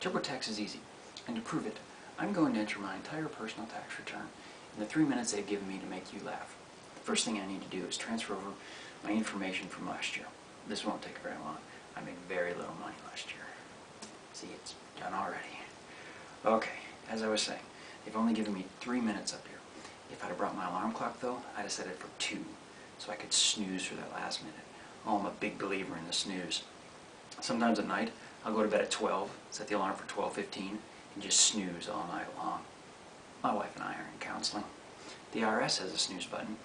TurboTax is easy, and to prove it, I'm going to enter my entire personal tax return in the 3 minutes they've given me to make you laugh. The first thing I need to do is transfer over my information from last year. This won't take very long. I made very little money last year. See, it's done already. Okay, as I was saying, they've only given me 3 minutes up here. If I'd have brought my alarm clock though, I'd have set it for 2, so I could snooze for that last minute. Oh, I'm a big believer in the snooze. Sometimes at night, I'll go to bed at 12, set the alarm for 12:15, and just snooze all night long. My wife and I are in counseling. The IRS has a snooze button.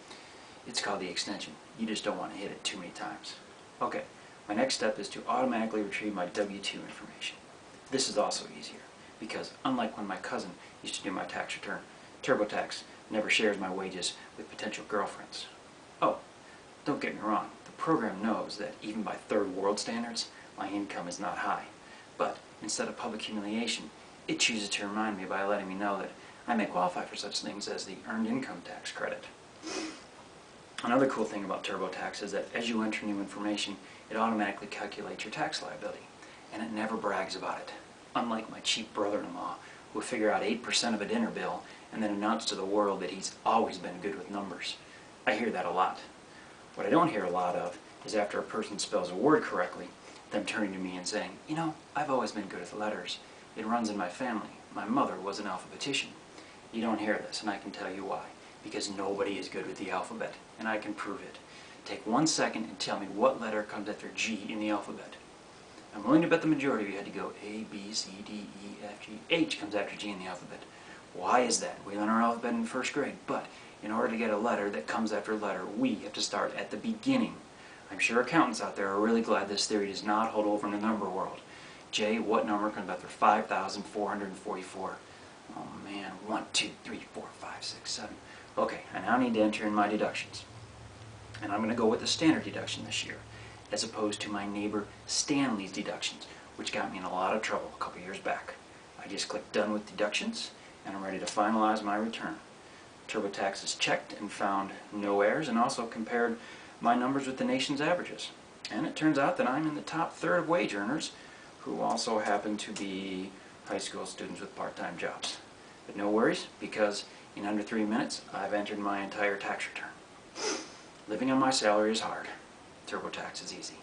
It's called the extension. You just don't want to hit it too many times. Okay, my next step is to automatically retrieve my W-2 information. This is also easier, because unlike when my cousin used to do my tax return, TurboTax never shares my wages with potential girlfriends. Oh, don't get me wrong, the program knows that even by third world standards, my income is not high. But instead of public humiliation, it chooses to remind me by letting me know that I may qualify for such things as the Earned Income Tax Credit. Another cool thing about TurboTax is that as you enter new information, it automatically calculates your tax liability, and it never brags about it. Unlike my cheap brother-in-law, who will figure out 8% of a dinner bill and then announce to the world that he's always been good with numbers. I hear that a lot. What I don't hear a lot of is after a person spells a word correctly, them turning to me and saying, you know, I've always been good with letters. It runs in my family. My mother was an alphabetician. You don't hear this, and I can tell you why. Because nobody is good with the alphabet, and I can prove it. Take 1 second and tell me what letter comes after G in the alphabet. I'm willing to bet the majority of you had to go A, B, C, D, E, F, G. H comes after G in the alphabet. Why is that? We learn our alphabet in first grade, but in order to get a letter that comes after a letter, we have to start at the beginning. I'm sure accountants out there are really glad this theory does not hold over in the number world. J, what number comes after 5,444? Oh man, 1, 2, 3, 4, 5, 6, 7. Okay, I now need to enter in my deductions. And I'm going to go with the standard deduction this year, as opposed to my neighbor Stanley's deductions, which got me in a lot of trouble a couple years back. I just clicked done with deductions, and I'm ready to finalize my return. TurboTax has checked and found no errors, and also compared my numbers with the nation's averages. And it turns out that I'm in the top third of wage earners, who also happen to be high school students with part-time jobs. But no worries, because in under 3 minutes, I've entered my entire tax return. Living on my salary is hard. TurboTax is easy.